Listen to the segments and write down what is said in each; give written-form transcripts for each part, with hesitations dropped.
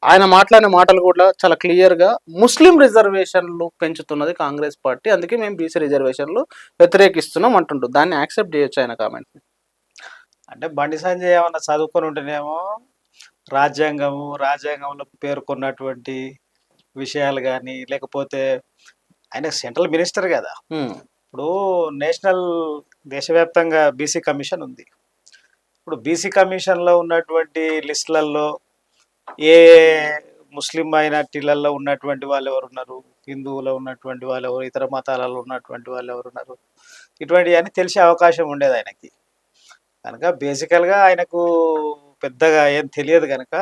ఆయన మాట్లాడిన మాటలు కూడా చాలా క్లియర్‌గా ముస్లిం రిజర్వేషన్‌లు పెంచుతున్నది కాంగ్రెస్ పార్టీ. అందుకే మేము బీసీ రిజర్వేషన్‌లు వ్యతిరేకిస్తున్నాం అంటుండు. దాన్ని యాక్సెప్ట్ చేయొచ్చా ఆయన కామెంట్‌ని? అంటే బండి సంజయ్ ఏమన్నా చదువుకొని ఉంటేనేమో రాజ్యాంగంలో పేర్కొన్నటువంటి విషయాలు గాని, లేకపోతే ఆయన సెంట్రల్ మినిస్టర్ గదా! హ్మ్. ఇప్పుడు నేషనల్ దేశవ్యాప్తంగా బీసీ కమిషన్ ఉంది. ఇప్పుడు బీసీ కమిషన్‌లో ఉన్నటువంటి లిస్ట్‌లలో ఏ ముస్లిం మైనారిటీలలో ఉన్నటువంటి వాళ్ళెవరున్నారు? హిందువులో ఉన్నటువంటి వాళ్ళెవరు? ఇతర మతాలలో ఉన్నటువంటి వాళ్ళెవరున్నారు? ఇటువంటియన్నీ తెలిసే అవకాశం ఉండేది ఆయనకి. కనుక బేసికల్‌గా ఆయనకు పెద్దగా ఏం తెలియదు గనక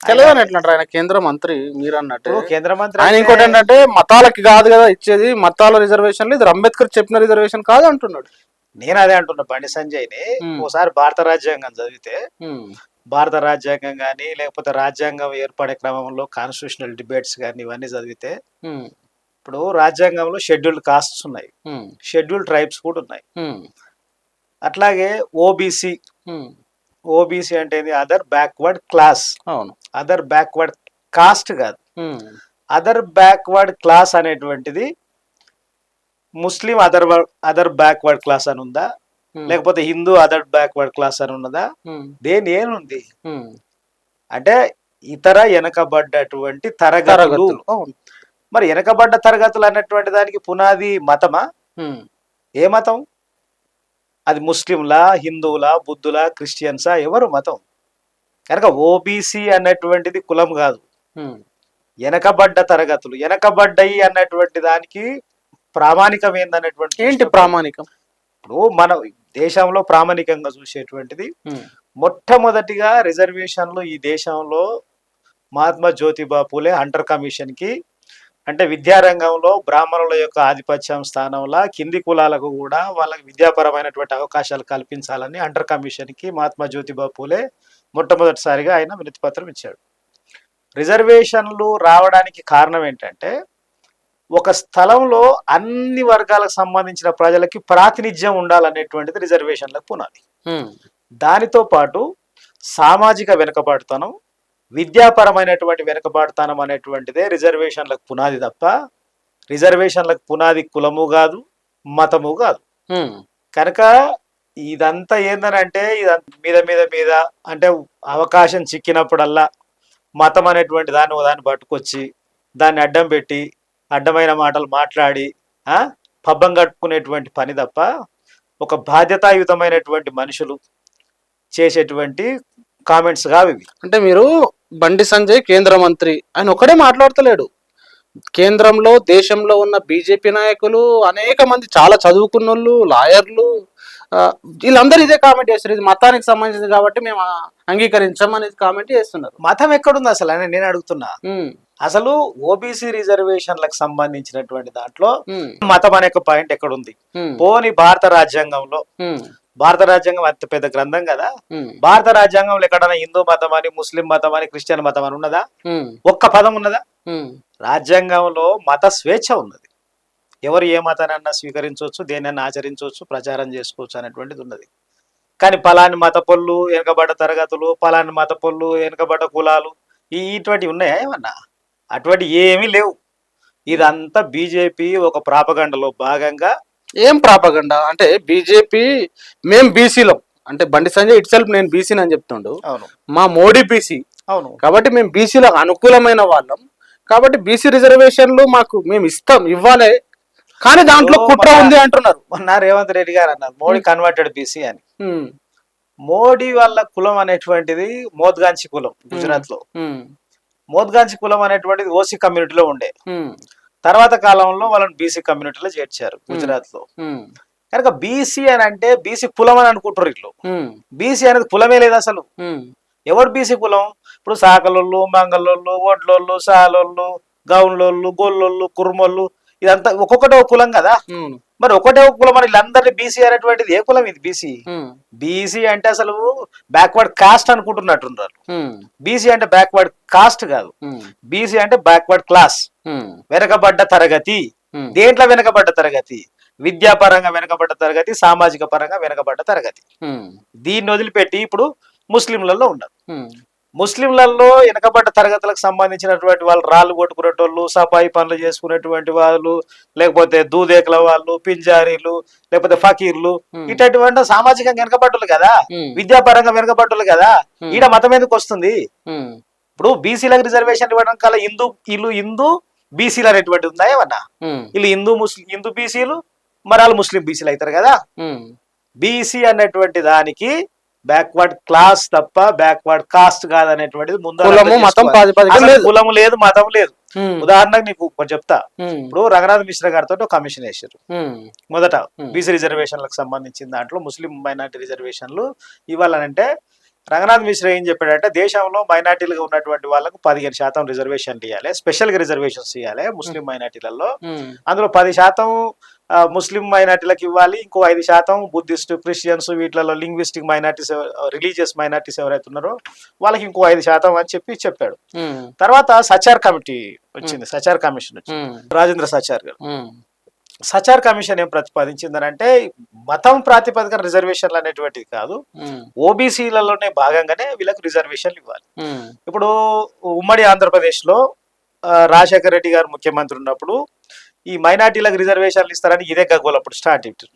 ఆయన తెలవని ఎట్లంటారు? ఆయన కేంద్ర మంత్రి మీరన్నట్టే. ఇప్పుడు కేంద్ర మంత్రి ఆయన అంటే ఇంకోటేంటంటే మతాలకి కాదు గదా ఇచ్చేది. మతాల రిజర్వేషన్‌లు ఇది అంబేద్కర్ చెప్పిన రిజర్వేషన్ కాదు అంటున్నాడు. నేను అదే అంటున్నా బండి సంజయ్‌ని హ్మ్. ఓసారి భారత రాజ్యాంగం చదివితే, హ్మ్. భారత రాజ్యాంగం గాని, లేకపోతే రాజ్యాంగం ఏర్పడే క్రమంలో కాన్స్టిట్యూషనల్ డిబేట్స్ గాని ఇవన్నీ చదివితే, హ్మ్. ఇప్పుడు రాజ్యాంగంలో షెడ్యూల్డ్ కాస్ట్స్ ఉన్నాయి. హ్మ్. షెడ్యూల్డ్ ట్రైబ్స్ కూడా ఉన్నాయి. హ్మ్. అట్లాగే ఓబీసీ, హ్మ్. ఓబీసీ అంటే ఏంది? Other backward class. అవును. అదర్ బ్యాక్వర్డ్ కాస్ట్ కాదు. హ్మ్. అదర్ బ్యాక్వర్డ్ క్లాస్ అనేటువంటిది ముస్లిం అదర్ బ్యాక్వర్డ్ క్లాస్ అని ఉందా? హ్మ్. లేకపోతే హిందూ అదర్ బ్యాక్వర్డ్ క్లాస్ అని ఉన్నదా? హ్మ్. దేని ఏముంది? హ్మ్. అంటే ఇతర వెనకబడ్డటువంటి తరగతులు. తరగతులు. అవును. మరి వెనకబడ్డ తరగతులు అన్నటువంటి దానికి పునాది మతమా? హ్మ్. ఏ మతం? అది ముస్లింలా, హిందువులా, బుద్ధులా, క్రిస్టియన్సా? ఎవరు మతం? కనుక ఓబీసీ అన్నటువంటిది కులం కాదు. హ్మ్. వెనకబడ్డ తరగతులు. వెనకబడ్డయి అన్నటువంటి దానికి ప్రామాణికం ఏందన్నటువంటి ఏంటి చూసినప్పుడు ప్రామాణికం? ఇప్పుడు మన దేశంలో ప్రామాణికంగా చూసేటువంటిది హ్మ్. మొట్టమొదటిగా రిజర్వేషన్లు ఈ దేశంలో మహాత్మా జ్యోతిబా పూలే హంటర్ కమిషన్‌కి అంటే విద్యారంగంలో బ్రాహ్మణుల యొక్క ఆధిపత్యం స్థానంలో కింది కులాలకు కూడా వాళ్ళకి విద్యాపరమైనటువంటి అవకాశాలు కల్పించాలని హంటర్ కమిషన్‌కి మహాత్మా జ్యోతిబా పూలే మొట్టమొదటిసారిగా ఆయన వినతి పత్రం ఇచ్చాడు. రిజర్వేషన్లు రావడానికి కారణం ఏంటంటే ఒక స్థలంలో అన్ని వర్గాలకు సంబంధించిన ప్రజలకి ప్రాతినిధ్యం ఉండాలనేటువంటిది రిజర్వేషన్లకు పునాది. హ్మ్. దానితో పాటు సామాజిక వెనుకబాటుతనం, విద్యాపరమైనటువంటి వెనుకబాటుతనం అనేటువంటిదే రిజర్వేషన్లకు పునాది తప్ప రిజర్వేషన్లకు పునాది కులము కాదు, మతము కాదు. హ్మ్. కనుక ఇదంతా ఏందనంటే మీద అంటే అవకాశం చిక్కినప్పుడల్లా మతం అనేటువంటి దాన్ని దాన్ని పట్టుకొచ్చి దాన్ని అడ్డం పెట్టి అడ్డమైన మాటలు మాట్లాడి ఆ పబ్బం కట్టుకునేటువంటి పని తప్ప ఒక బాధ్యతాయుతమైనటువంటి మనుషులు చేసేటువంటి కామెంట్స్ కావు ఇవి. అంటే మీరు బండి సంజయ్ కేంద్ర మంత్రి. ఆయన ఒక్కడే మాట్లాడతలేడు. కేంద్రంలో, దేశంలో ఉన్న బీజేపీ నాయకులు అనేక మంది చాలా చదువుకున్నోళ్ళు, లాయర్లు వీళ్ళందరూ ఇదే కామెంట్ చేస్తారు. ఇది మతానికి సంబంధించింది కాబట్టి మేము అంగీకరించం అనేది కామెంట్ చేస్తున్నారు. మతం ఎక్కడుంది అసలు అని నేను అడుగుతున్నా. హ్మ్. అసలు ఓబీసీ రిజర్వేషన్లకు సంబంధించినటువంటి దాంట్లో హ్మ్. మతం అనే పాయింట్ ఎక్కడుంది? హ్మ్. పోని భారత రాజ్యాంగంలో, హ్మ్. భారత రాజ్యాంగం అతి పెద్ద గ్రంథం కదా, హ్మ్. భారత రాజ్యాంగంలో ఎక్కడైనా హిందూ మతం అని, ముస్లిం మతం అని, క్రిస్టియన్ మతం అని ఉన్నదా? హ్మ్. ఒక్క పదం ఉన్నదా? హ్మ్. రాజ్యాంగంలో మత స్వేచ్ఛ ఉన్నది. ఎవరు ఏ మతానన్నా స్వీకరించవచ్చు, దేనన్నా ఆచరించవచ్చు, ప్రచారం చేసుకోవచ్చు అనేటువంటిది ఉన్నది. కానీ పలాని మత పొల్లు వెనుకబడ్డ తరగతులు, పలాని మత పొల్లు వెనుకబడ్డ కులాలు ఇటువంటివి ఉన్నాయా ఏమన్నా? అటువంటి ఏమీ లేవు. ఇదంతా బీజేపీ ఒక ప్రాపగండలో భాగంగా. ఏం ప్రాపగండా? అంటే బీజేపీ మేం బీసీలం. అంటే బండి సంజయ్ ఇట్ సెల్ఫ్ నేను బీసీని అని చెప్తుండు. అవును, మా మోడీ బీసీ. అవును. కాబట్టి మేము బీసీలకు అనుకూలమైన వాళ్ళం. కాబట్టి బీసీ రిజర్వేషన్లు మాకు మేము ఇస్తాం, ఇవ్వాలి. కానీ దాంట్లో కుట్ర మొన్న ఉంది అంటున్నారు. మొన్న రేవంత్ రెడ్డి గారు అన్నారు మోడీ కన్వర్టెడ్ బీసీ అని. హ్మ్. మోడీ వాళ్ళ కులం అనేటువంటిది మోద్గాంచి కులం హ్మ్. గుజరాత్ లో. హ్మ్. మోద్గాంచి కులం అనేటువంటిది ఓసీ కమ్యూనిటీలో ఉండే. హ్మ్. తర్వాత కాలంలో వాళ్ళని బీసీ కమ్యూనిటీలో చేర్చారు హ్మ్. గుజరాత్ లో. హ్మ్. కనుక బీసీ అని అంటే బీసీ కులం అని అనుకుంటారు ఇట్లు. హ్మ్. బీసీ అనేది కులమే లేదు అసలు. హ్మ్. ఎవరు బీసీ కులం? ఇప్పుడు సాకలోళ్ళు, మంగళోళ్ళు, ఒడ్లోళ్ళు, సాలోళ్ళు, గౌన్లోళ్ళు, గొల్లోళ్ళు, కుర్మోళ్ళు ఇదంతా ఒక్కొక్కటే ఒక కులం కదా. అవును. మరి ఒకటే ఒక కులం అని వీళ్ళందరినీ బీసీ అనేటువంటిది ఏ కులం ఇది? బీసీ. హ్మ్. బీసీ అంటే అసలు బ్యాక్వర్డ్ కాస్ట్ అనుకుంటున్నట్టున్నారు. హ్మ్. బీసీ అంటే బ్యాక్వర్డ్ కాస్ట్ కాదు. హ్మ్. బీసీ అంటే బ్యాక్వర్డ్ క్లాస్, హ్మ్. వెనకబడ్డ తరగతి. హ్మ్. దేంట్లో వెనకబడ్డ తరగతి? విద్యాపరంగా వెనకబడ్డ తరగతి, సామాజిక పరంగా వెనకబడ్డ తరగతి. హ్మ్. దీన్ని వదిలిపెట్టి ఇప్పుడు ముస్లింలలో ఉన్నారు. హ్మ్. ముస్లింలలో వెనకబడ్డ తరగతులకు సంబంధించినటువంటి వాళ్ళు రాళ్ళు కొట్టుకునేటోళ్ళు, సఫాయి పనులు చేసుకునేటువంటి వాళ్ళు, లేకపోతే దూదేకుల వాళ్ళు, పింజారీలు, లేకపోతే ఫకీర్లు, ఇటువంటి సామాజికంగా వెనకబడ్డలు కదా, విద్యాపరంగా వెనకబడ్డలు కదా. ఈడ మతం ఎందుకు వస్తుంది? ఇప్పుడు బీసీలకు రిజర్వేషన్ ఇవ్వడం కల్లా హిందూ బీసీలు అనేటువంటి ఉందా ఏమన్నా? వీళ్ళు హిందూ బీసీలు, మరి వాళ్ళు ముస్లిం బీసీలు అవుతారు కదా. బీసీ అనేటువంటి దానికి బ్యాక్వర్డ్ క్లాస్ తప్ప బ్యాక్వర్డ్ కాస్ట్ కాదనేటువంటిది ముందు కులము లేదు, మతం లేదు. ఉదాహరణకు నీకు చెప్తా. ఇప్పుడు రంగనాథ్ మిశ్రా గారితో ఒక కమిషన్ వేసారు మొదట బీసీ రిజర్వేషన్లకు సంబంధించిన దాంట్లో ముస్లిం మైనార్టీ రిజర్వేషన్లు ఇవ్వాలనంటే రంగనాథ్ మిశ్రా ఏం చెప్పాడంటే దేశంలో మైనార్టీలుగా ఉన్నటువంటి వాళ్ళకు 15% రిజర్వేషన్లు ఇవ్వాలి, స్పెషల్ గా రిజర్వేషన్స్ ఇవ్వాలి ముస్లిం మైనార్టీలలో. అందులో 10% ముస్లిం మైనార్టీలకు ఇవ్వాలి, ఇంకో 5% బుద్ధిస్ట్, క్రిస్టియన్స్, వీటిలలో లింగ్విస్టిక్ మైనార్టీస్, రిలీజియస్ మైనార్టీస్ ఎవరైతే ఉన్నారో వాళ్ళకి ఇంకో 5% అని చెప్పాడు. తర్వాత సచార్ కమిటీ వచ్చింది, సచార్ కమిషన్ వచ్చింది, రాజేంద్ర సచార్ గారు. సచార్ కమిషన్ ఏం ప్రతిపాదించిందని అంటే మతం ప్రాతిపదికన రిజర్వేషన్లు అనేటువంటిది కాదు, ఓబీసీలలోనే భాగంగానే వీళ్ళకి రిజర్వేషన్లు ఇవ్వాలి. ఇప్పుడు ఉమ్మడి ఆంధ్రప్రదేశ్ లో రాజశేఖర రెడ్డి గారు ముఖ్యమంత్రి ఉన్నప్పుడు ఈ మైనార్టీలకు రిజర్వేషన్లు ఇస్తారని ఇదే గగ్గోలు అప్పుడు స్టార్ట్ అయింది.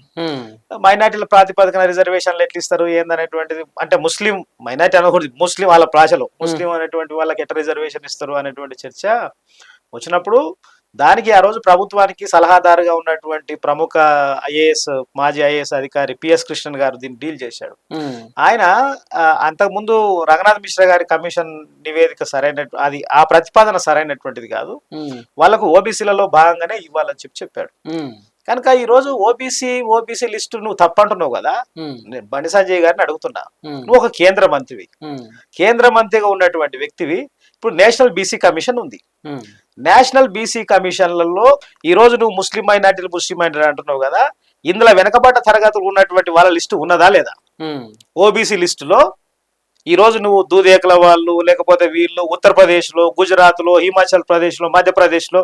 మైనార్టీల ప్రాతిపదికన రిజర్వేషన్లు ఎట్లా ఇస్తారు ఏందనేటువంటిది, అంటే ముస్లిం మైనార్టీ అనకూడదు, ముస్లిం వాళ్ళ భాషలో ముస్లిం అనేటువంటి వాళ్ళకి ఎట్లా రిజర్వేషన్ ఇస్తారు అనేటువంటి చర్చ వచ్చినప్పుడు దానికి ఆ రోజు ప్రభుత్వానికి సలహాదారుగా ఉన్నటువంటి ప్రముఖ మాజీ ఐఏఎస్ అధికారి పిఎస్ కృష్ణన్ గారు దీన్ని డీల్ చేశాడు. ఆయన అంతకుముందు రంగనాథ్ మిశ్రా గారి కమిషన్ నివేదిక అది ఆ ప్రతిపాదన సరైనటువంటిది కాదు, వాళ్ళకు ఓబీసీలలో భాగంగానే ఇవ్వాలని చెప్పాడు. కనుక ఈ రోజు ఓబీసీ లిస్టు నువ్వు తప్పంటున్నావు కదా. నేను బండి సంజయ్ గారిని అడుగుతున్నా, నువ్వు ఒక కేంద్ర మంత్రివి, కేంద్ర మంత్రిగా ఉన్నటువంటి వ్యక్తివి. ఇప్పుడు నేషనల్ బీసీ కమిషన్ ఉంది, నేషనల్ బీసీ కమిషన్లలో ఈ రోజు నువ్వు ముస్లిం మైనార్టీ అంటున్నావు కదా, ఇందులో వెనకబడ్డ తరగతులు ఉన్నటువంటి వాళ్ళ లిస్టు ఉన్నదా లేదా? ఓబీసీ లిస్టులో ఈ రోజు నువ్వు దూదేకుల వాళ్ళు, లేకపోతే వీళ్ళు ఉత్తరప్రదేశ్ లో, గుజరాత్ లో, హిమాచల్ ప్రదేశ్ లో, మధ్యప్రదేశ్ లో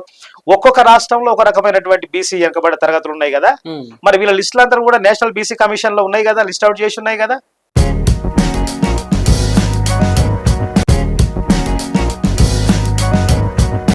ఒక్కొక్క రాష్ట్రంలో ఒక రకమైనటువంటి బీసీ వెనకబడ్డ తరగతులు ఉన్నాయి కదా. మరి వీళ్ళ లిస్టులంతా కూడా నేషనల్ బీసీ కమిషన్ లో ఉన్నాయి కదా, లిస్ట్ అవుట్ చేసి ఉన్నాయి కదా.